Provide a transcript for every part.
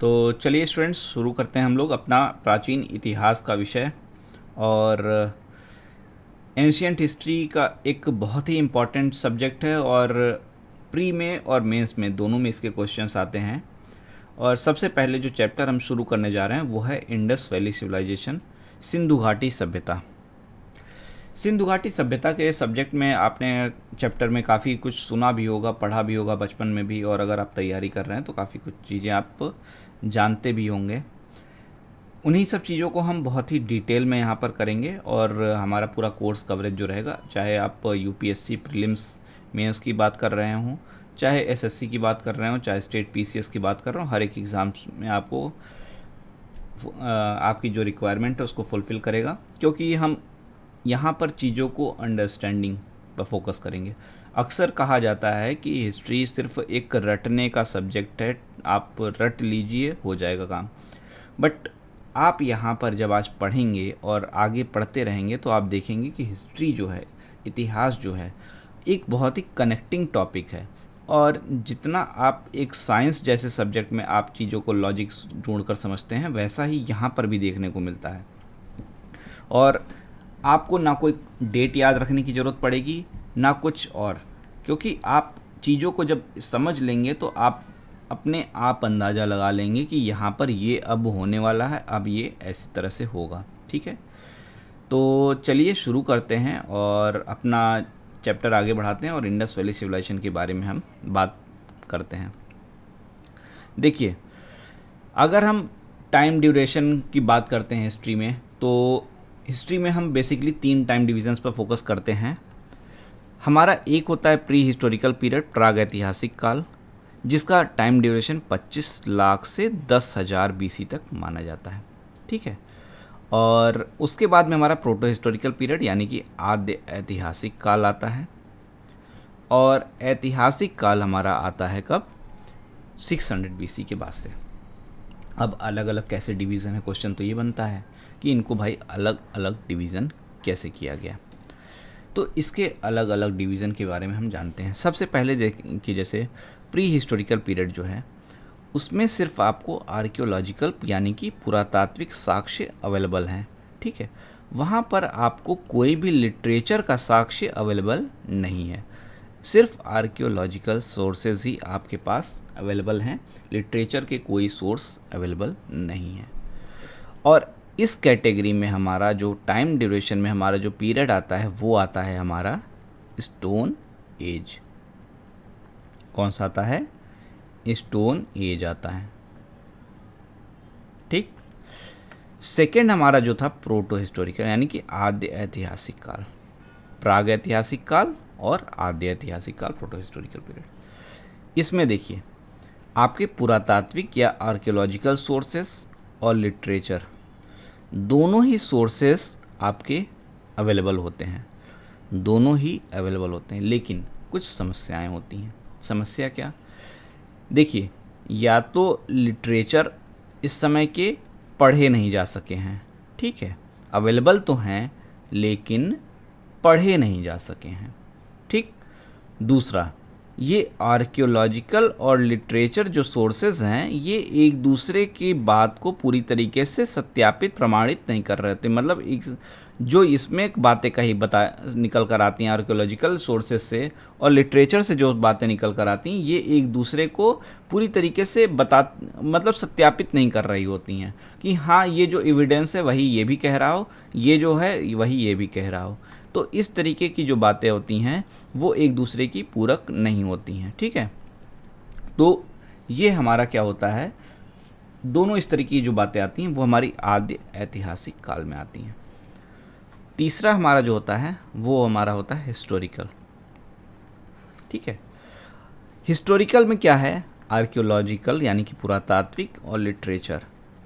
तो चलिए स्टूडेंट्स, शुरू करते हैं हम लोग अपना प्राचीन इतिहास का विषय। और एंशियंट हिस्ट्री का एक बहुत ही इम्पॉर्टेंट सब्जेक्ट है और प्री में और मेंस में दोनों में इसके क्वेश्चंस आते हैं। और सबसे पहले जो चैप्टर हम शुरू करने जा रहे हैं वो है इंडस वैली सिविलाइजेशन, सिंधु घाटी सभ्यता। सिंधु घाटी सभ्यता के सब्जेक्ट में आपने चैप्टर में काफ़ी कुछ सुना भी होगा, पढ़ा भी होगा बचपन में भी, और अगर आप तैयारी कर रहे हैं तो काफ़ी कुछ चीज़ें आप जानते भी होंगे। उन्हीं सब चीज़ों को हम बहुत ही डिटेल में यहाँ पर करेंगे और हमारा पूरा कोर्स कवरेज जो रहेगा, चाहे आप यूपीएससी प्रीलिम्स मेंस की बात कर रहे हों, चाहे एसएससी की बात कर रहे हों, चाहे स्टेट पीसीएस की बात कर रहे हों, हर एक एग्ज़ाम्स में आपको आपकी जो रिक्वायरमेंट है उसको फुलफ़िल करेगा, क्योंकि हम यहाँ पर चीज़ों को अंडरस्टैंडिंग पर फोकस करेंगे। अक्सर कहा जाता है कि हिस्ट्री सिर्फ एक रटने का सब्जेक्ट है, आप रट लीजिए हो जाएगा काम। बट आप यहाँ पर जब आज पढ़ेंगे और आगे पढ़ते रहेंगे तो आप देखेंगे कि हिस्ट्री जो है, इतिहास जो है, एक बहुत ही कनेक्टिंग टॉपिक है। और जितना आप एक साइंस जैसे सब्जेक्ट में आप चीज़ों को लॉजिक ढूंढ कर समझते हैं, वैसा ही यहाँ पर भी देखने को मिलता है। और आपको ना कोई डेट याद रखने की ज़रूरत पड़ेगी ना कुछ और, क्योंकि आप चीज़ों को जब समझ लेंगे तो आप अपने आप अंदाज़ा लगा लेंगे कि यहाँ पर ये अब होने वाला है, अब ये ऐसी तरह से होगा। ठीक है, तो चलिए शुरू करते हैं और अपना चैप्टर आगे बढ़ाते हैं और इंडस वैली सिविलाइजेशन के बारे में हम बात करते हैं। देखिए, अगर हम टाइम ड्यूरेशन की बात करते हैं हिस्ट्री में, तो हिस्ट्री में हम बेसिकली 3 टाइम डिविजन्स पर फोकस करते हैं। हमारा एक होता है प्री हिस्टोरिकल पीरियड, प्राग ऐतिहासिक काल, जिसका टाइम ड्यूरेशन 25 लाख से 10,000 बीसी तक माना जाता है। ठीक है, और उसके बाद में हमारा प्रोटो हिस्टोरिकल पीरियड यानी कि आद्य ऐतिहासिक काल आता है। और ऐतिहासिक काल हमारा आता है कब? 600 बीसी के बाद से। अब अलग अलग कैसे डिवीज़न है, क्वेश्चन तो ये बनता है कि इनको भाई अलग अलग डिवीज़न कैसे किया गया। तो इसके अलग अलग डिवीज़न के बारे में हम जानते हैं। सबसे पहले देखें कि जैसे प्री हिस्टोरिकल पीरियड जो है, उसमें सिर्फ आपको आर्कियोलॉजिकल यानी कि पुरातात्विक साक्ष्य अवेलेबल हैं। ठीक है, वहाँ पर आपको कोई भी लिटरेचर का साक्ष्य अवेलेबल नहीं है, सिर्फ आर्कियोलॉजिकल सोर्सेज ही आपके पास अवेलेबल हैं, लिटरेचर के कोई सोर्स अवेलेबल नहीं है। और इस कैटेगरी में हमारा जो टाइम ड्यूरेशन में हमारा जो पीरियड आता है वो आता है हमारा स्टोन एज। कौन सा आता है? स्टोन एज आता है। ठीक, सेकेंड हमारा जो था प्रोटो हिस्टोरिकल यानी कि आद्य ऐतिहासिक काल, प्राग ऐतिहासिक काल और आद्य ऐतिहासिक काल, प्रोटो हिस्टोरिकल पीरियड। इसमें देखिए, आपके पुरातात्विक या आर्कियोलॉजिकल सोर्सेस और लिटरेचर दोनों ही सोर्सेस आपके अवेलेबल होते हैं, दोनों ही अवेलेबल होते हैं, लेकिन कुछ समस्याएं होती हैं। समस्या क्या? देखिए, या तो लिटरेचर इस समय के पढ़े नहीं जा सके हैं, ठीक है, अवेलेबल तो हैं लेकिन पढ़े नहीं जा सके हैं। ठीक, दूसरा, ये आर्कियोलॉजिकल और लिटरेचर जो सोर्सेज हैं, ये एक दूसरे की बात को पूरी तरीके से सत्यापित प्रमाणित नहीं कर रहे थे। मतलब एक जो इसमें बातें कहीं निकल कर आती हैं आर्कियोलॉजिकल सोर्सेज से और लिटरेचर से जो बातें निकल कर आती हैं, ये एक दूसरे को पूरी तरीके से मतलब सत्यापित नहीं कर रही होती हैं कि हाँ, ये जो एविडेंस है वही ये भी कह रहा हो, ये जो है वही ये भी कह रहा हो। तो इस तरीके की जो बातें होती हैं वो एक दूसरे की पूरक नहीं होती हैं। ठीक है, तो ये हमारा क्या होता है, दोनों इस तरीके की जो बातें आती हैं वो हमारी आद्य ऐतिहासिक काल में आती हैं। तीसरा हमारा जो होता है वो हमारा होता है हिस्टोरिकल। ठीक है, हिस्टोरिकल में क्या है, आर्कियोलॉजिकल यानी कि पुरातात्विक और लिटरेचर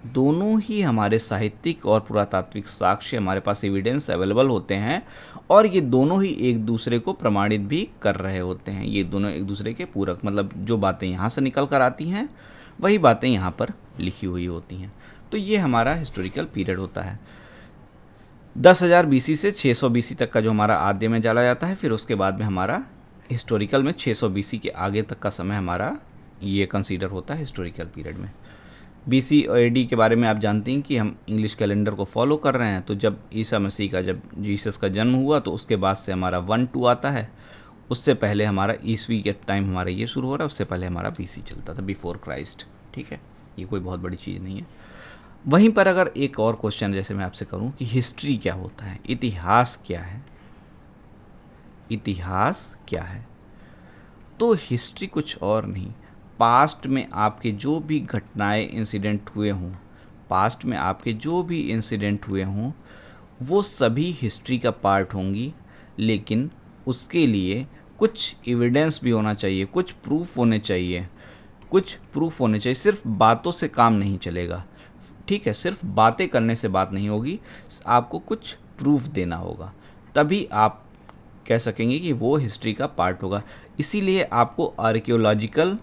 दोनों ही हमारे साहित्यिक और पुरातात्विक साक्ष्य, हमारे पास एविडेंस अवेलेबल होते हैं और ये दोनों ही एक दूसरे को प्रमाणित भी कर रहे होते हैं। ये दोनों एक दूसरे के पूरक, मतलब जो बातें यहाँ से निकल कर आती हैं वही बातें यहाँ पर लिखी हुई होती हैं। तो ये हमारा हिस्टोरिकल पीरियड होता है। 10,000 बीसी से 600 बीसी तक का जो हमारा आद्य में डाला जाता है, फिर उसके बाद में हमारा हिस्टोरिकल में 600 बीसी के आगे तक का समय हमारा ये कंसीडर होता है हिस्टोरिकल पीरियड में। BC और AD के बारे में आप जानते हैं कि हम इंग्लिश कैलेंडर को फॉलो कर रहे हैं, तो जब ईसा मसीह का, जब जीसस का जन्म हुआ तो उसके बाद से हमारा 1-2 आता है। उससे पहले हमारा ईसवी के टाइम हमारा ये शुरू हो रहा है, उससे पहले हमारा BC चलता था, बिफोर क्राइस्ट। ठीक है, ये कोई बहुत बड़ी चीज़ नहीं है। वहीं पर अगर एक और क्वेश्चन जैसे मैं आपसे करूं कि हिस्ट्री क्या होता है, इतिहास क्या है, इतिहास क्या है, तो हिस्ट्री कुछ और नहीं, पास्ट में आपके जो भी घटनाएं इंसिडेंट हुए हों, पास्ट में आपके जो भी इंसिडेंट हुए हों, वो सभी हिस्ट्री का पार्ट होंगी। लेकिन उसके लिए कुछ एविडेंस भी होना चाहिए, कुछ प्रूफ होने चाहिए, कुछ प्रूफ होने चाहिए। सिर्फ बातों से काम नहीं चलेगा, ठीक है, सिर्फ बातें करने से बात नहीं होगी, आपको कुछ प्रूफ देना होगा, तभी आप कह सकेंगे कि वो हिस्ट्री का पार्ट होगा। इसीलिए आपको आर्कियोलॉजिकल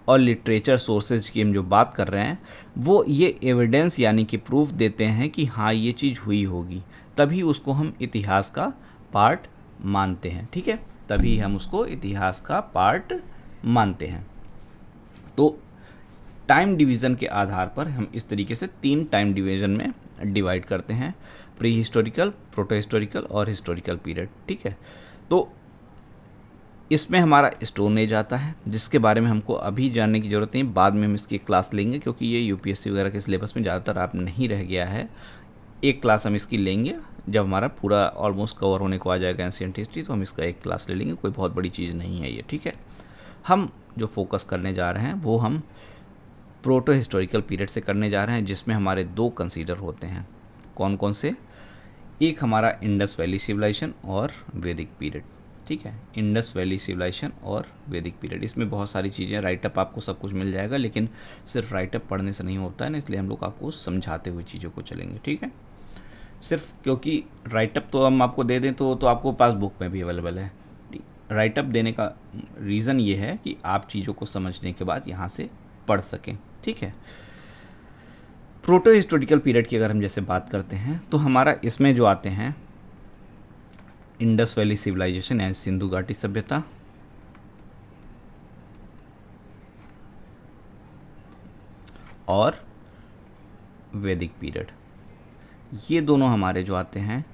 और लिटरेचर सोर्सेज की हम जो बात कर रहे हैं, वो ये एविडेंस यानी कि प्रूफ देते हैं कि हाँ ये चीज़ हुई होगी, तभी उसको हम इतिहास का पार्ट मानते हैं। ठीक है, तभी हम उसको इतिहास का पार्ट मानते हैं। तो टाइम डिवीज़न के आधार पर हम इस तरीके से 3 टाइम डिवीज़न में डिवाइड करते हैं, प्री हिस्टोरिकल, प्रोटो हिस्टोरिकल और हिस्टोरिकल पीरियड। ठीक है, तो इसमें हमारा स्टोन एज आता है, जिसके बारे में हमको अभी जानने की ज़रूरत नहीं, बाद में हम इसकी क्लास लेंगे, क्योंकि ये UPSC वगैरह के सिलेबस में ज़्यादातर आप नहीं रह गया है। एक क्लास हम इसकी लेंगे जब हमारा पूरा ऑलमोस्ट कवर होने को आ जाएगा एंशिएंट हिस्ट्री, तो हम इसका एक क्लास ले लेंगे, कोई बहुत बड़ी चीज़ नहीं है ये। ठीक है, हम जो फोकस करने जा रहे हैं वो हम प्रोटो हिस्टोरिकल पीरियड से करने जा रहे हैं, जिसमें हमारे 2 कंसीडर होते हैं। कौन कौन से? एक हमारा इंडस वैली सिविलाइजेशन और वैदिक पीरियड। ठीक है, इंडस वैली सिविलाइजेशन और वैदिक पीरियड, इसमें बहुत सारी चीज़ें, राइटअप आपको सब कुछ मिल जाएगा, लेकिन सिर्फ राइटअप पढ़ने से नहीं होता है ना, इसलिए हम लोग आपको समझाते हुए चीज़ों को चलेंगे। ठीक है, सिर्फ क्योंकि राइटअप तो हम आपको दे दें तो आपको पास बुक में भी अवेलेबल है। राइटअप देने का रीज़न ये है कि आप चीज़ों को समझने के बाद यहाँ से पढ़ सकें। ठीक है, प्रोटो हिस्टोरिकल पीरियड की अगर हम जैसे बात करते हैं, तो हमारा इसमें जो आते हैं Indus Valley Civilisation and Sindhu घाटी सभ्यता, और वैदिक पीरियड, ये दोनों हमारे जो आते हैं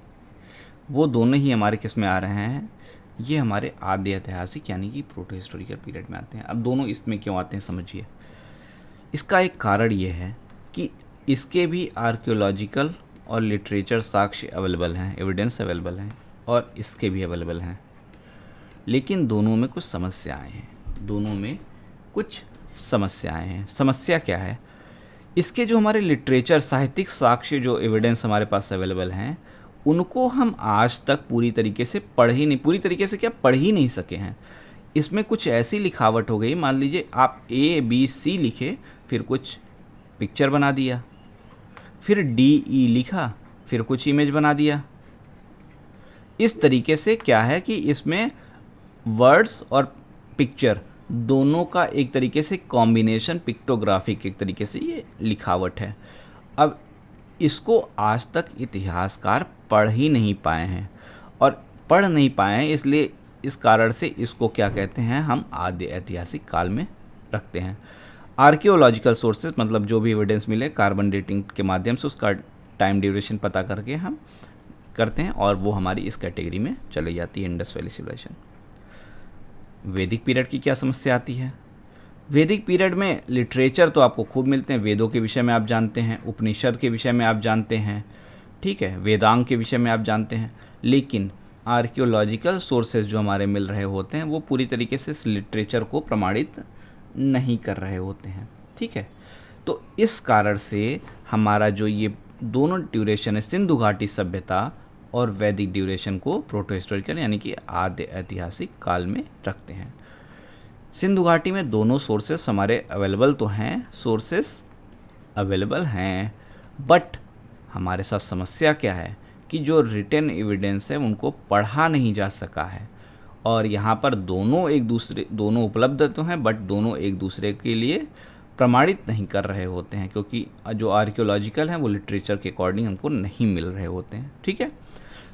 वो दोनों ही हमारे किस में आ रहे हैं, ये हमारे आद्य ऐतिहासिक यानी कि प्रोटो हिस्टोरिकल पीरियड में आते हैं। अब दोनों इसमें क्यों आते हैं समझिए। इसका एक कारण ये है कि इसके भी आर्कियोलॉजिकल और लिटरेचर साक्ष्य अवेलेबल हैं, एविडेंस अवेलेबल हैं, और इसके भी अवेलेबल हैं, लेकिन दोनों में कुछ समस्याएं हैं, दोनों में कुछ समस्याएं हैं। समस्या क्या है? इसके जो हमारे लिटरेचर, साहित्यिक साक्ष्य, जो एविडेंस हमारे पास अवेलेबल हैं, उनको हम आज तक पूरी तरीके से पढ़ ही नहीं सके हैं। इसमें कुछ ऐसी लिखावट हो गई, मान लीजिए आप ABC लिखे, फिर कुछ पिक्चर बना दिया, फिर DE लिखा, फिर कुछ इमेज बना दिया। इस तरीके से क्या है कि इसमें वर्ड्स और पिक्चर दोनों का एक तरीके से कॉम्बिनेशन, पिक्टोग्राफिक एक तरीके से ये लिखावट है। अब इसको आज तक इतिहासकार पढ़ ही नहीं पाए हैं, और पढ़ नहीं पाए हैं इसलिए इस कारण से इसको क्या कहते हैं, हम आद्य ऐतिहासिक काल में रखते हैं। आर्कियोलॉजिकल सोर्सेज मतलब जो भी एविडेंस मिले कार्बन डेटिंग के माध्यम से उसका टाइम ड्यूरेशन पता करके हम करते हैं, और वो हमारी इस कैटेगरी में चली जाती है, इंडस वैली सिविलाइजेशन। वैदिक पीरियड की क्या समस्या आती है? वैदिक पीरियड में लिटरेचर तो आपको खूब मिलते हैं, वेदों के विषय में आप जानते हैं, उपनिषद के विषय में आप जानते हैं, ठीक है, वेदांग के विषय में आप जानते हैं, लेकिन आर्कियोलॉजिकल सोर्सेज जो हमारे मिल रहे होते हैं वो पूरी तरीके से इस लिटरेचर को प्रमाणित नहीं कर रहे होते हैं। ठीक है, तो इस कारण से हमारा जो ये दोनों ड्यूरेशन है, सिंधु घाटी सभ्यता और वैदिक ड्यूरेशन को प्रोटो हिस्टोरिकल यानी कि आद्य ऐतिहासिक काल में रखते हैं। सिंधु घाटी में दोनों सोर्सेस हमारे अवेलेबल तो हैं, सोर्सेस अवेलेबल हैं, बट हमारे साथ समस्या क्या है कि जो रिटन एविडेंस है उनको पढ़ा नहीं जा सका है, और यहाँ पर दोनों उपलब्ध तो हैं, बट दोनों एक दूसरे के लिए प्रमाणित नहीं कर रहे होते हैं, क्योंकि जो आर्कियोलॉजिकल हैं वो लिटरेचर के अकॉर्डिंग हमको नहीं मिल रहे होते हैं। ठीक है,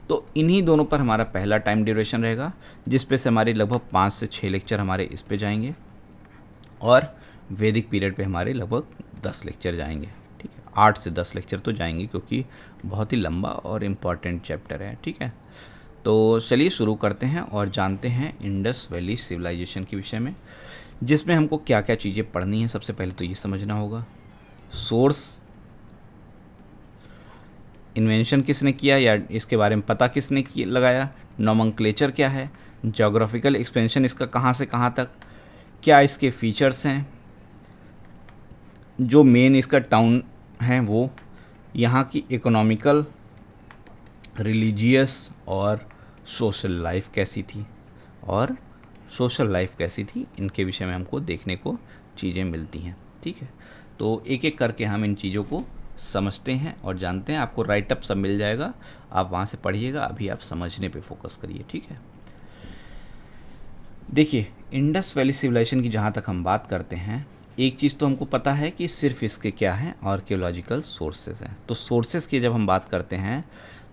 तो इन्हीं दोनों पर हमारा पहला टाइम ड्यूरेशन रहेगा, जिस पे से हमारी लगभग 5 से 6 लेक्चर हमारे इस पे जाएंगे, और वैदिक पीरियड पे हमारे लगभग 10 लेक्चर जाएंगे, ठीक है, 8 से 10 लेक्चर तो जाएंगे क्योंकि बहुत ही लंबा और इम्पॉर्टेंट चैप्टर है, ठीक है। तो चलिए शुरू करते हैं और जानते हैं इंडस वैली सिविलाइजेशन के विषय में, जिसमें हमको क्या क्या चीज़ें पढ़नी है। सबसे पहले तो ये समझना होगा सोर्स, इन्वेंशन किसने किया या इसके बारे में पता किसने किया लगाया, नोमेनक्लेचर क्या है, जोग्राफिकल एक्सपेंशन इसका कहाँ से कहाँ तक, क्या इसके फीचर्स हैं, जो मेन इसका टाउन है वो, यहाँ की इकोनॉमिकल, रिलीजियस और सोशल लाइफ कैसी थी, और सोशल लाइफ कैसी थी, इनके विषय में हमको देखने को चीज़ें मिलती हैं, ठीक है। तो एक एक करके हम इन चीज़ों को समझते हैं और जानते हैं। आपको राइटअप सब मिल जाएगा, आप वहाँ से पढ़िएगा, अभी आप समझने पे फोकस करिए, ठीक है। देखिए, इंडस वैली सिविलाइजेशन की जहाँ तक हम बात करते हैं, एक चीज़ तो हमको पता है कि सिर्फ इसके क्या हैं, आर्कियोलॉजिकल सोर्सेज हैं। तो सोर्सेज की जब हम बात करते हैं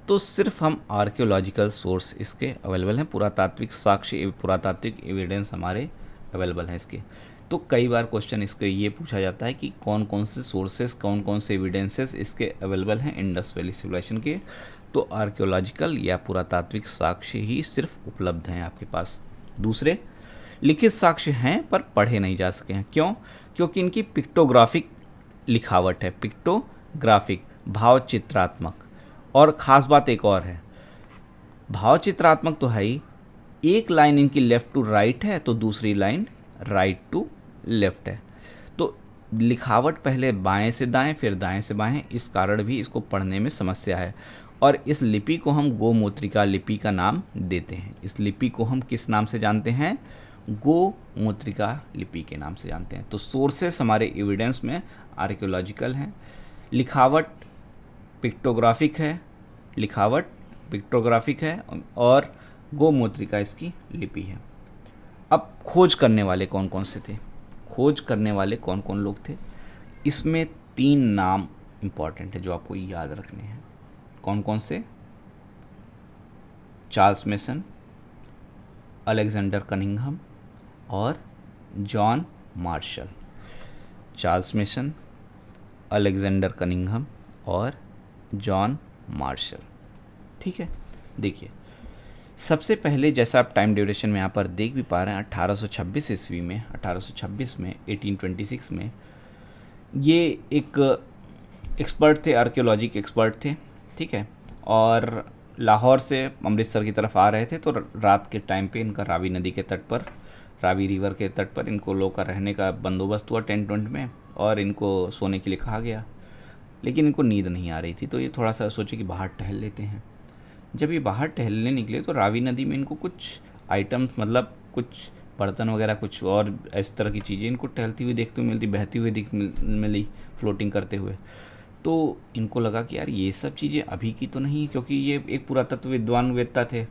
तो सिर्फ हम आर्कियोलॉजिकल सोर्स इसके अवेलेबल हैं, पुरातात्विक साक्ष्य, पुरातात्विक एविडेंस हमारे अवेलेबल हैं इसके। तो कई बार क्वेश्चन इसके ये पूछा जाता है कि कौन कौन से सोर्सेज, कौन कौन से एविडेंसेस इसके अवेलेबल हैं इंडस वैली सिविलाइजेशन के। तो आर्कियोलॉजिकल या पुरातात्विक साक्ष्य ही सिर्फ उपलब्ध हैं आपके पास, दूसरे लिखित साक्ष्य हैं पर पढ़े नहीं जा सके हैं। क्यों? क्योंकि इनकी पिक्टोग्राफिक लिखावट है, पिक्टोग्राफिक भाव चित्रात्मक। और ख़ास बात एक और है, भाव चित्रात्मक तो है ही, एक लाइन इनकी लेफ़्ट टू राइट है तो दूसरी लाइन राइट टू लेफ़्ट है। तो लिखावट पहले बाएं से दाएं फिर दाएं से बाएं, इस कारण भी इसको पढ़ने में समस्या है। और इस लिपि को हम गोमूत्रिका लिपि का नाम देते हैं। इस लिपि को हम किस नाम से जानते हैं? गोमूत्रिका लिपि के नाम से जानते हैं। तो सोर्सेस हमारे एविडेंस में आर्कियोलॉजिकल हैं, लिखावट पिक्टोग्राफिक है, लिखावट पिक्टोग्राफिक है और गोमूत्रिका इसकी लिपि है। अब खोज करने वाले कौन कौन से थे? खोज करने वाले कौन कौन लोग थे? इसमें 3 नाम इम्पॉर्टेंट है जो आपको याद रखने हैं। कौन कौन से? चार्ल्स मेसन, अलेक्जेंडर कनिंघम और John Marshall. Charles mason, Alexander Cunningham और जॉन मार्शल, ठीक है। देखिए, सबसे पहले जैसा आप टाइम ड्यूरेशन में यहाँ पर देख भी पा रहे हैं, 1826 ईस्वी में, 1826 में, 1826 में ये एक एक्सपर्ट थे, आर्कियोलॉजी के एक्सपर्ट थे, ठीक है। और लाहौर से अमृतसर की तरफ आ रहे थे। तो रात के टाइम पे इनका रावी नदी के तट पर, रावी रिवर के तट पर इनको लोग का रहने का बंदोबस्त हुआ टेंट वेंट में, और इनको सोने के लिए कहा गया। लेकिन इनको नींद नहीं आ रही थी, तो ये थोड़ा सा सोचे कि बाहर टहल लेते हैं। जब ये बाहर टहलने निकले तो रावी नदी में इनको कुछ आइटम्स, मतलब कुछ बर्तन वगैरह, कुछ और इस तरह की चीज़ें इनको टहलती हुई देखते हुए मिलती, बहती हुई मिली, फ्लोटिंग करते हुए। तो इनको लगा कि यार ये सब चीज़ें अभी की तो नहीं, क्योंकि ये एक पुरातत्व विद्वान वेत्ता थे।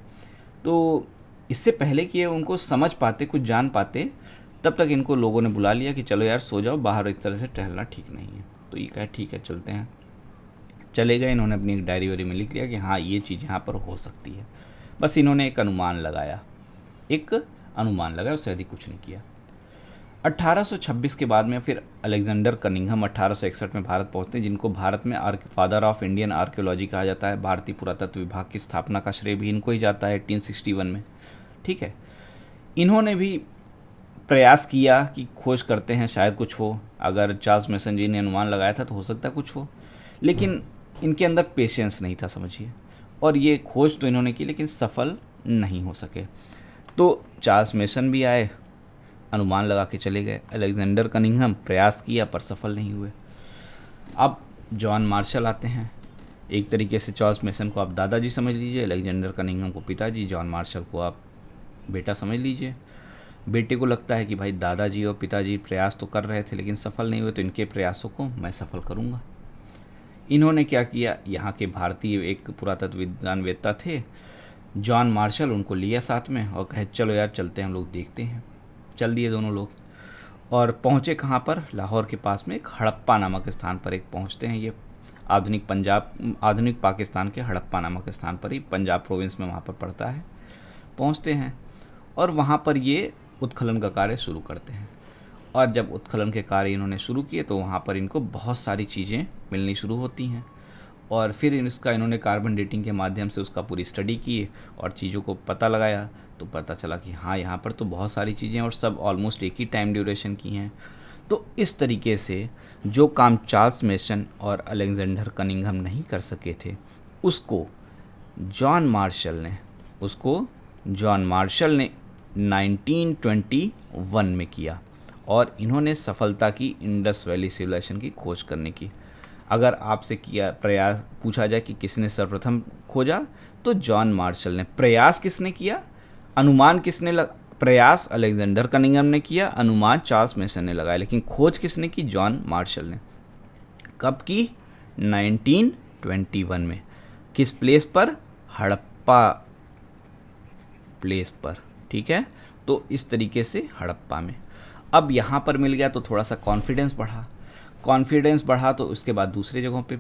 तो इससे पहले कि ये उनको समझ पाते, कुछ जान पाते, तब तक इनको लोगों ने बुला लिया कि चलो यार सो जाओ, बाहर इस तरह से टहलना ठीक नहीं है। तो ये कहा ठीक है चलते हैं। चले गए। इन्होंने अपनी एक डायरी वायरी में लिख लिया कि हाँ ये चीज़ यहाँ पर हो सकती है। बस इन्होंने एक अनुमान लगाया, उससे अधिक कुछ नहीं किया। 1826 के बाद में फिर अलेक्जेंडर कनिंघम 1861 में भारत पहुंचते हैं, जिनको भारत में फादर ऑफ इंडियन आर्कियोलॉजी कहा जाता है। भारतीय पुरातत्व विभाग की स्थापना का श्रेय भी इनको ही जाता है 1861 में, ठीक है। इन्होंने भी प्रयास किया कि खोज करते हैं, शायद कुछ हो। अगर चार्ल्स मेसन जी ने अनुमान लगाया था तो हो सकता है कुछ हो, लेकिन इनके अंदर पेशेंस नहीं था, समझिए। और ये खोज तो इन्होंने की लेकिन सफल नहीं हो सके। तो चार्ल्स मेसन भी आए, अनुमान लगा के चले गए। अलेक्जेंडर कनिंघम प्रयास किया पर सफल नहीं हुए। अब जॉन मार्शल आते हैं। एक तरीके से चार्ल्स मेसन को आप दादाजी समझ लीजिए, अलेक्जेंडर कनिंघम को पिताजी, जॉन मार्शल को आप बेटा समझ लीजिए। बेटे को लगता है कि भाई दादाजी और पिताजी प्रयास तो कर रहे थे लेकिन सफल नहीं हुए, तो इनके प्रयासों को मैं सफल करूँगा। इन्होंने क्या किया, यहाँ के भारतीय एक पुरातत्व विद्वान वेत्ता थे जॉन मार्शल, उनको लिया साथ में और कहे चलो यार चलते हैं हम लोग देखते हैं। चल दिए दोनों लोग और पहुँचे कहाँ पर? लाहौर के पास में एक हड़प्पा नामक स्थान पर एक पहुँचते हैं। ये आधुनिक पाकिस्तान के हड़प्पा नामक स्थान पर ही, पंजाब प्रोविंस में वहाँ पर पड़ता है। पहुँचते हैं और वहाँ पर ये उत्खनन का कार्य शुरू करते हैं। और जब उत्खनन के कार्य इन्होंने शुरू किए तो वहाँ पर इनको बहुत सारी चीज़ें मिलनी शुरू होती हैं, और फिर इसका इन्होंने कार्बन डेटिंग के माध्यम से उसका पूरी स्टडी की और चीज़ों को पता लगाया, तो पता चला कि हाँ यहाँ पर तो बहुत सारी चीज़ें और सब ऑलमोस्ट एक ही टाइम ड्यूरेशन की हैं। तो इस तरीके से जो काम चार्ल्स मेसन और अलेक्जेंडर कनिंघम नहीं कर सके थे उसको जॉन मार्शल ने 1921 में किया, और इन्होंने सफलता की इंडस वैली सिविलाइजेशन की खोज करने की। अगर आपसे किया प्रयास पूछा जाए कि किसने सर्वप्रथम खोजा, तो जॉन मार्शल ने। प्रयास किसने किया, अनुमान किसने प्रयास अलेक्जेंडर कनिंघम ने किया, अनुमान चार्ल्स मेसन ने लगाया, लेकिन खोज किसने की, जॉन मार्शल ने। कब की, 1921 में। किस प्लेस पर, हड़प्पा प्लेस पर, ठीक है। तो इस तरीके से हड़प्पा में। अब यहाँ पर मिल गया तो थोड़ा सा कॉन्फिडेंस बढ़ा तो उसके बाद दूसरे जगहों पे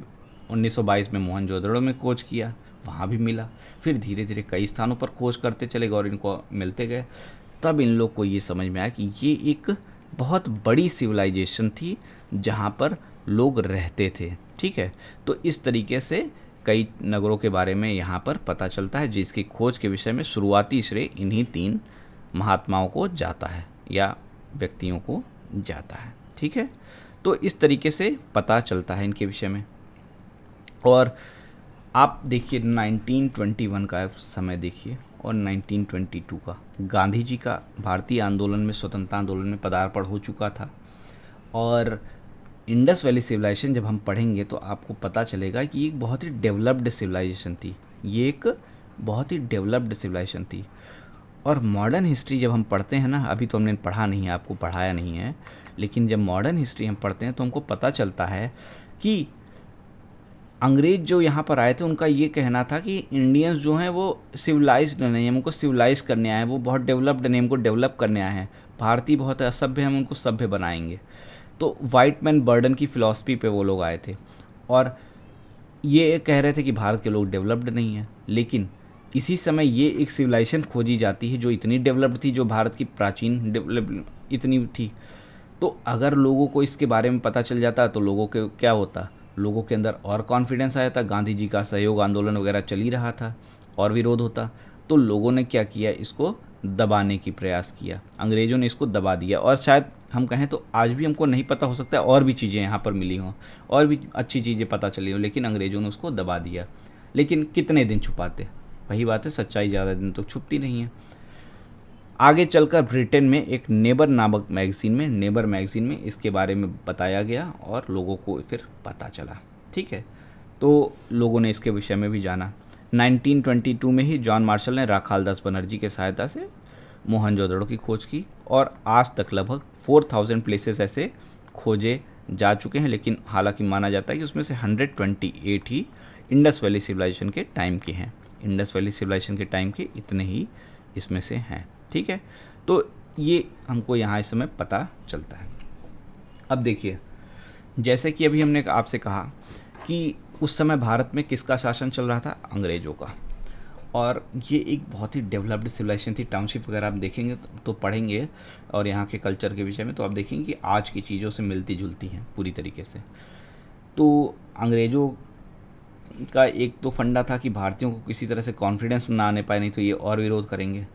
1922 में मोहनजोदड़ो में खोज किया, वहाँ भी मिला। फिर धीरे धीरे कई स्थानों पर खोज करते चले गए और इनको मिलते गए। तब इन लोग को ये समझ में आया कि ये एक बहुत बड़ी सिविलाइजेशन थी जहाँ पर लोग रहते थे, ठीक है। तो इस तरीके से कई नगरों के बारे में यहाँ पर पता चलता है, जिसकी खोज के विषय में शुरुआती श्रेय इन्हीं 3 महात्माओं को जाता है या व्यक्तियों को जाता है, ठीक है। तो इस तरीके से पता चलता है इनके विषय में। और आप देखिए 1921 का समय देखिए और 1922 का, गांधी जी का भारतीय आंदोलन में, स्वतंत्रता आंदोलन में पदार्पण हो चुका था। और इंडस वैली सिविलाइजेशन जब हम पढ़ेंगे तो आपको पता चलेगा कि ये एक बहुत ही डेवलप्ड सिविलाइजेशन थी, ये एक बहुत ही डेवलप्ड सिविलाइजेशन थी। और मॉडर्न हिस्ट्री जब हम पढ़ते हैं ना, अभी तो हमने पढ़ा नहीं है, आपको पढ़ाया नहीं है, लेकिन जब मॉडर्न हिस्ट्री हम पढ़ते हैं तो हमको पता चलता है कि अंग्रेज़ जो यहाँ पर आए थे उनका ये कहना था कि इंडियंस जो हैं वो सिविलाइज्ड नहीं हैं, हमको सिविलाइज करने आए हैं, वो बहुत डेवलप्ड नहीं, हमको डेवलप करने आए हैं। भारतीय बहुत असभ्य हैं, हम उनको सभ्य बनाएंगे। तो वाइट मैन बर्डन की फ़िलॉसफी पे वो लोग आए थे और ये कह रहे थे कि भारत के लोग डेवलप्ड नहीं हैं। लेकिन इसी समय ये एक सिविलाइजेशन खोजी जाती है जो इतनी डेवलप्ड थी, जो भारत की प्राचीन डेवलप इतनी थी। तो अगर लोगों को इसके बारे में पता चल जाता तो लोगों के क्या होता, लोगों के अंदर और कॉन्फिडेंस आया था। गांधी जी का सहयोग आंदोलन वगैरह चल ही रहा था और विरोध होता, तो लोगों ने क्या किया, इसको दबाने की प्रयास किया, अंग्रेज़ों ने इसको दबा दिया। और शायद हम कहें तो आज भी हमको नहीं पता, हो सकता है और भी चीज़ें यहाँ पर मिली हों और भी अच्छी चीज़ें पता चली हों, लेकिन अंग्रेज़ों ने उसको दबा दिया। लेकिन कितने दिन छुपाते, वही बात है, सच्चाई ज़्यादा दिन तो छुपती नहीं है। आगे चलकर ब्रिटेन में एक नेबर नामक मैगज़ीन में इसके बारे में बताया गया और लोगों को फिर पता चला, ठीक है। तो लोगों ने इसके विषय में भी जाना। 1922 में ही जॉन मार्शल ने राखालदास बनर्जी के सहायता से मोहनजोदड़ो की खोज की और आज तक लगभग 4000 प्लेसेस ऐसे खोजे जा चुके हैं। लेकिन हालांकि माना जाता है कि उसमें से 128 ही इंडस वैली सिविलाइजेशन के टाइम के हैं, इंडस वैली सिविलाइजेशन के टाइम के इतने ही इसमें से हैं, ठीक है। तो ये हमको यहाँ इस समय पता चलता है। अब देखिए, जैसे कि अभी हमने आपसे कहा कि उस समय भारत में किसका शासन चल रहा था, अंग्रेज़ों का। और ये एक बहुत ही डेवलप्ड सिविलाइजेशन थी। टाउनशिप वगैरह आप देखेंगे तो पढ़ेंगे और यहाँ के कल्चर के विषय में, तो आप देखेंगे कि आज की चीज़ों से मिलती जुलती हैं पूरी तरीके से। तो अंग्रेज़ों का एक तो फंडा था कि भारतीयों को किसी तरह से कॉन्फिडेंस ना आने पाए, नहीं तो ये और विरोध करेंगे।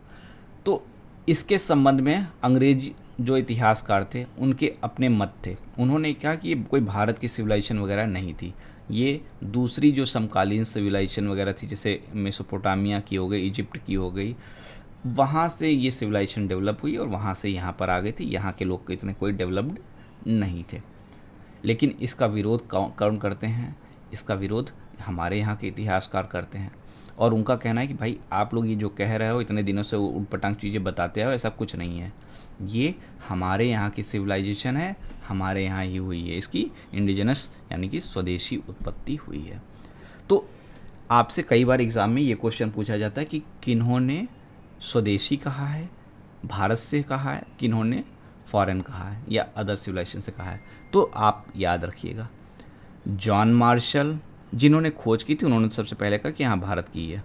तो इसके संबंध में अंग्रेज जो इतिहासकार थे उनके अपने मत थे। उन्होंने कहा कि ये कोई भारत की सिविलाइजेशन वगैरह नहीं थी, ये दूसरी जो समकालीन सिविलाइजेशन वगैरह थी, जैसे मेसोपोटामिया की हो गई, इजिप्ट की हो गई, वहाँ से ये सिविलाइजेशन डेवलप हुई और वहाँ से यहाँ पर आ गई थी। यहाँ के लोग इतने कोई डेवलप्ड नहीं थे। लेकिन इसका विरोध कौन करते हैं, इसका विरोध हमारे यहाँ के इतिहासकार करते हैं। और उनका कहना है कि भाई आप लोग ये जो कह रहे हो, इतने दिनों से उटपटांग चीज़ें बताते हो, ऐसा कुछ नहीं है, ये हमारे यहाँ की सिविलाइजेशन है, हमारे यहाँ ही हुई है, इसकी इंडिजिनस यानी कि स्वदेशी उत्पत्ति हुई है। तो आपसे कई बार एग्ज़ाम में ये क्वेश्चन पूछा जाता है कि किन्होंने स्वदेशी कहा है, भारत से कहा है, किन्होंने फॉरेन कहा है या अदर सिविलाइजेशन से कहा है। तो आप याद रखिएगा, जॉन मार्शल जिन्होंने खोज की थी उन्होंने सबसे पहले कहा कि हाँ भारत की है।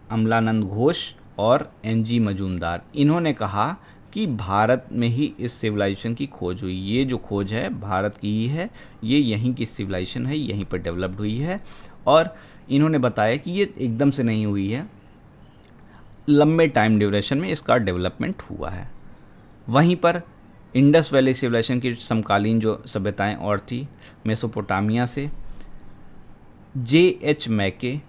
अमलानंद घोष और एन जी मजूमदार, इन्होंने कहा कि भारत में ही इस सिविलाइजेशन की खोज हुई। ये जो खोज है भारत की ही है, ये यहीं की सिविलाइजेशन है, यहीं पर डेवलप्ड हुई है। और इन्होंने बताया कि ये एकदम से नहीं हुई है, लंबे टाइम ड्यूरेशन में इसका डेवलपमेंट हुआ है। वहीं पर इंडस वैली सिविलाइजेशन की समकालीन जो सभ्यताएं और थी, मेसोपोटामिया से J.H. मैके,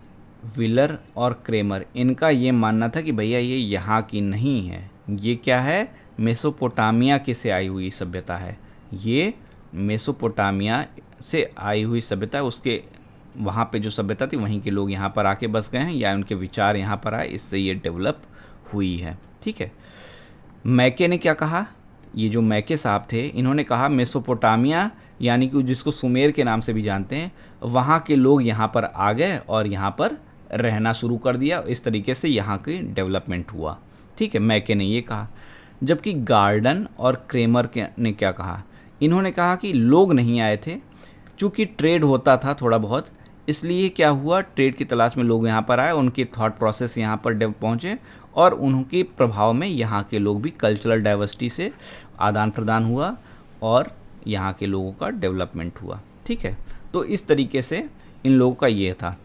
विलर और क्रेमर, इनका ये मानना था कि भैया ये यहाँ की नहीं है, ये क्या है, मेसोपोटामिया के से आई हुई सभ्यता है, ये मेसोपोटामिया से आई हुई सभ्यता है। उसके वहाँ पे जो सभ्यता थी वहीं के लोग यहाँ पर आके बस गए हैं, या उनके विचार यहाँ पर आए, इससे ये डेवलप हुई है। ठीक है। मैके ने क्या कहा, ये जो मैके साहब थे, इन्होंने कहा मेसोपोटामिया यानी कि जिसको सुमेर के नाम से भी जानते हैं, वहाँ के लोग यहाँ पर आ गए और यहाँ पर रहना शुरू कर दिया, इस तरीके से यहाँ की डेवलपमेंट हुआ। ठीक है, मैके ने ये कहा। जबकि गार्डन और क्रेमर ने क्या कहा, इन्होंने कहा कि लोग नहीं आए थे, चूँकि ट्रेड होता था थोड़ा बहुत, इसलिए क्या हुआ, ट्रेड की तलाश में लोग यहाँ पर आए, उनके थॉट प्रोसेस यहाँ पर पहुँचे और उनके प्रभाव में यहाँ के लोग भी कल्चरल डाइवर्सिटी से आदान प्रदान हुआ और यहाँ के लोगों का डेवलपमेंट हुआ। ठीक है, तो इस तरीके से इन लोगों का ये था।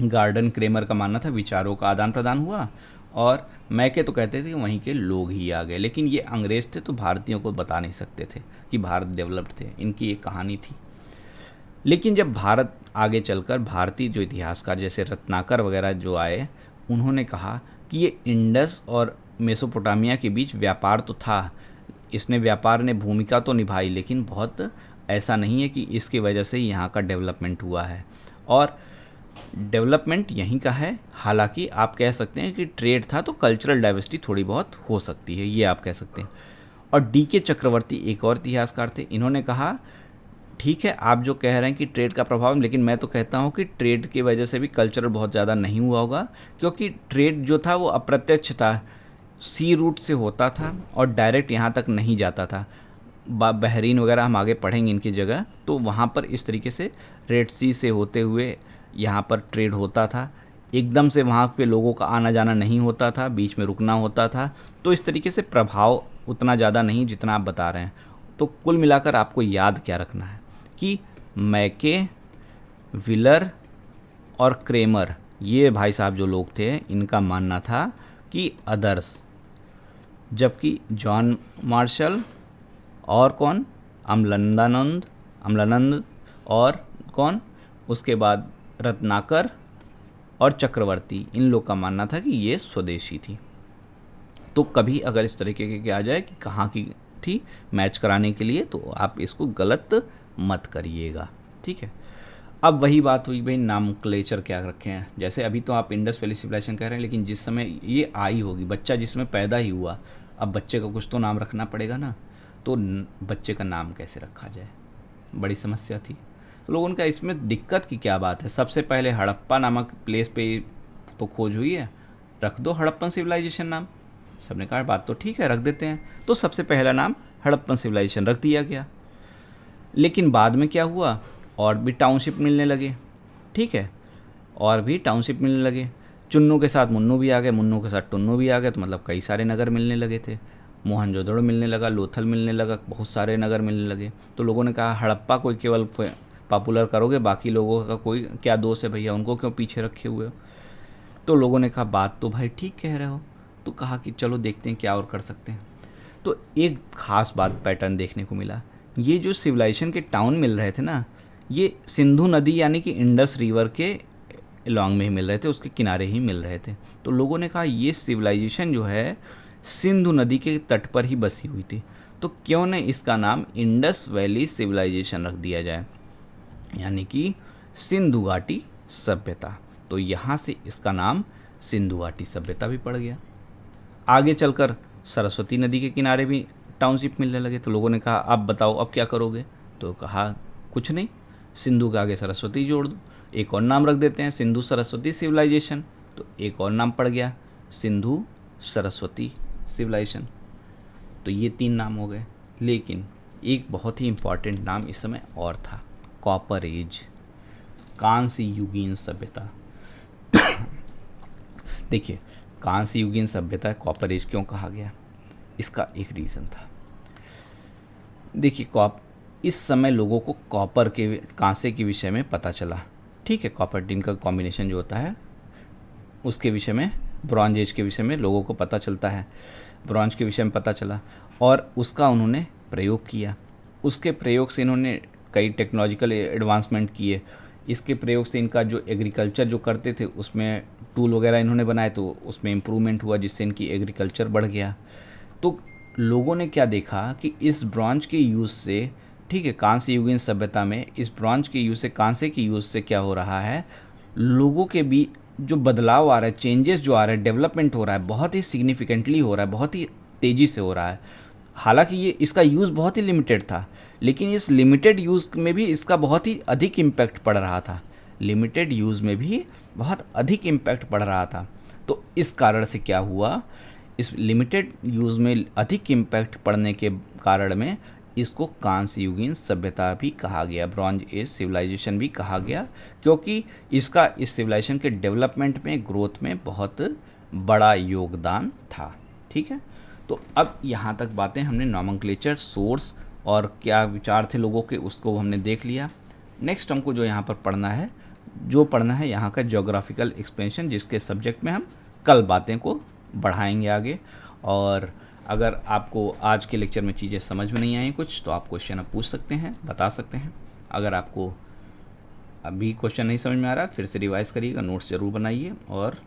गार्डन क्रेमर का मानना था विचारों का आदान प्रदान हुआ, और मैके तो कहते थे कि वहीं के लोग ही आ गए, लेकिन ये अंग्रेज थे तो भारतीयों को बता नहीं सकते थे कि भारत डेवलप्ड थे, इनकी एक कहानी थी। लेकिन जब भारत आगे चलकर भारतीय जो इतिहासकार जैसे रत्नाकर वगैरह जो आए, उन्होंने कहा कि ये इंडस और मेसोपोटामिया के बीच व्यापार तो था, इसने व्यापार ने भूमिका तो निभाई, लेकिन बहुत ऐसा नहीं है कि इसकी वजह से यहाँ का डेवलपमेंट हुआ है। और डेवलपमेंट यहीं का है, हालांकि आप कह सकते हैं कि ट्रेड था तो कल्चरल डाइवर्सिटी थोड़ी बहुत हो सकती है, ये आप कह सकते हैं। और D.K. चक्रवर्ती एक और इतिहासकार थे, इन्होंने कहा ठीक है आप जो कह रहे हैं कि ट्रेड का प्रभाव, लेकिन मैं तो कहता हूँ कि ट्रेड की वजह से भी कल्चरल बहुत ज़्यादा नहीं हुआ होगा, क्योंकि ट्रेड जो था वो अप्रत्यक्ष था, सी रूट से होता था और डायरेक्ट यहाँ तक नहीं जाता था। बहरीन वगैरह हम आगे पढ़ेंगे इनकी जगह, तो वहाँ पर इस तरीके से रेड सी से होते हुए यहाँ पर ट्रेड होता था, एकदम से वहाँ पे लोगों का आना जाना नहीं होता था, बीच में रुकना होता था। तो इस तरीके से प्रभाव उतना ज़्यादा नहीं जितना आप बता रहे हैं। तो कुल मिलाकर आपको याद क्या रखना है कि मैके, विलर और क्रेमर, ये भाई साहब जो लोग थे, इनका मानना था कि अदर्स, जबकि जॉन मार्शल और कौन, अम्लानंद और कौन, उसके बाद रत्नाकर और चक्रवर्ती, इन लोग का मानना था कि ये स्वदेशी थी। तो कभी अगर इस तरीके के आ जाए कि कहाँ की थी मैच कराने के लिए, तो आप इसको गलत मत करिएगा। ठीक है, अब वही बात हुई भाई नामक्लेचर क्या रखे हैं। जैसे अभी तो आप इंडस वैली सिविलाइजेशन कह रहे हैं, लेकिन जिस समय ये आई होगी, बच्चा जिसमें पैदा ही हुआ, अब बच्चे का कुछ तो नाम रखना पड़ेगा ना, तो बच्चे का नाम कैसे रखा जाए, बड़ी समस्या थी। तो लोगों का इसमें दिक्कत की क्या बात है, सबसे पहले हड़प्पा नामक प्लेस पे तो खोज हुई है, रख दो हड़प्पन सिविलाइजेशन नाम। सबने कहा बात तो ठीक है, रख देते हैं, तो सबसे पहला नाम हड़प्पन सिविलाइजेशन रख दिया गया। लेकिन बाद में क्या हुआ, और भी टाउनशिप मिलने लगे। ठीक है, और भी टाउनशिप मिलने लगे, चुन्नू के साथ मुन्नू भी आ गए, मुन्नू के साथ टुन्नू भी आ गए, तो मतलब कई सारे नगर मिलने लगे थे। मोहनजोदड़ो मिलने लगा, लोथल मिलने लगा, बहुत सारे नगर मिलने लगे। तो लोगों ने कहा हड़प्पा कोई केवल पॉपुलर करोगे, बाकी लोगों का कोई क्या दोष है भैया, उनको क्यों पीछे रखे हुए हो। तो लोगों ने कहा बात तो भाई ठीक कह रहे हो, तो कहा कि चलो देखते हैं क्या और कर सकते हैं। तो एक ख़ास बात पैटर्न देखने को मिला, ये जो सिविलाइजेशन के टाउन मिल रहे थे ना, ये सिंधु नदी यानी कि इंडस रिवर के लॉन्ग में ही मिल रहे थे, उसके किनारे ही मिल रहे थे। तो लोगों ने कहा ये सिविलाइजेशन जो है सिंधु नदी के तट पर ही बसी हुई थी, तो क्यों न इसका नाम इंडस वैली सिविलाइजेशन रख दिया जाए, यानी कि सिंधु घाटी सभ्यता। तो यहाँ से इसका नाम सिंधु घाटी सभ्यता भी पड़ गया। आगे चलकर सरस्वती नदी के किनारे भी टाउनशिप मिलने लगे, तो लोगों ने कहा अब बताओ अब क्या करोगे, तो कहा कुछ नहीं, सिंधु के आगे सरस्वती जोड़ दो, एक और नाम रख देते हैं सिंधु सरस्वती सिविलाइजेशन। तो एक और नाम पड़ गया सिंधु सरस्वती सिविलाइजेशन। तो ये 3 नाम हो गए, लेकिन एक बहुत ही इम्पॉर्टेंट नाम इस समय और था, कॉपर एज, कांस्य युगीन सभ्यता। देखिए कांस्य युगीन सभ्यता कॉपर एज क्यों कहा गया, इसका एक रीज़न था। देखिए इस समय लोगों को कॉपर के कांसे के विषय में पता चला, ठीक है, कॉपर टिन का कॉम्बिनेशन जो होता है उसके विषय में, ब्रॉन्ज एज के विषय में लोगों को पता चलता है, ब्रॉन्ज के विषय में पता चला और उसका उन्होंने प्रयोग किया। उसके प्रयोग से इन्होंने कई टेक्नोलॉजिकल एडवांसमेंट किए। इसके प्रयोग से इनका जो एग्रीकल्चर जो करते थे उसमें टूल वगैरह इन्होंने बनाए, तो उसमें इम्प्रूवमेंट हुआ जिससे इनकी एग्रीकल्चर बढ़ गया। तो लोगों ने क्या देखा कि इस ब्रॉन्ज के यूज़ से, ठीक है, कांस्य युगीन सभ्यता में इस ब्रॉन्ज के यूज़ से, कांसे के यूज़ से क्या हो रहा है, लोगों के भी जो बदलाव आ रहा है, चेंजेस जो आ रहा है, डेवलपमेंट हो रहा है, बहुत ही सिग्निफिकेंटली हो रहा है, बहुत ही तेज़ी से हो रहा है। हालांकि ये इसका यूज़ बहुत ही लिमिटेड था, लेकिन इस लिमिटेड यूज़ में भी इसका बहुत ही अधिक इम्पैक्ट पड़ रहा था, लिमिटेड यूज़ में भी बहुत अधिक इम्पैक्ट पड़ रहा था। तो इस कारण से क्या हुआ, इस लिमिटेड यूज़ में अधिक इम्पैक्ट पड़ने के कारण में इसको कांस्य युगीन सभ्यता भी कहा गया, ब्रॉन्ज एज सिविलाइजेशन भी कहा गया, क्योंकि इसका इस सिविलाइजेशन के डेवलपमेंट में, ग्रोथ में बहुत बड़ा योगदान था। ठीक है, तो अब यहाँ तक बातें हमने नॉमेनक्लेचर, सोर्स और क्या विचार थे लोगों के, उसको हमने देख लिया। नेक्स्ट हमको जो यहाँ पर पढ़ना है यहाँ का ज्योग्राफिकल एक्सपेंशन, जिसके सब्जेक्ट में हम कल बातें को बढ़ाएंगे आगे। और अगर आपको आज के लेक्चर में चीज़ें समझ में नहीं आई कुछ, तो आप क्वेश्चन अब पूछ सकते हैं, बता सकते हैं। अगर आपको अभी क्वेश्चन नहीं समझ में आ रहा, फिर से रिवाइज करिएगा, नोट्स ज़रूर बनाइए, और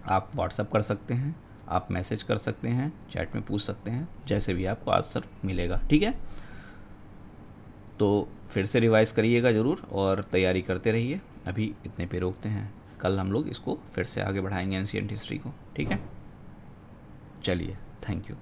आप व्हाट्सअप कर सकते हैं, आप मैसेज कर सकते हैं, चैट में पूछ सकते हैं, जैसे भी आपको आंसर मिलेगा। ठीक है, तो फिर से रिवाइज करिएगा ज़रूर और तैयारी करते रहिए। अभी इतने पे रोकते हैं, कल हम लोग इसको फिर से आगे बढ़ाएंगे एंशिएंट हिस्ट्री को। ठीक है, चलिए, थैंक यू।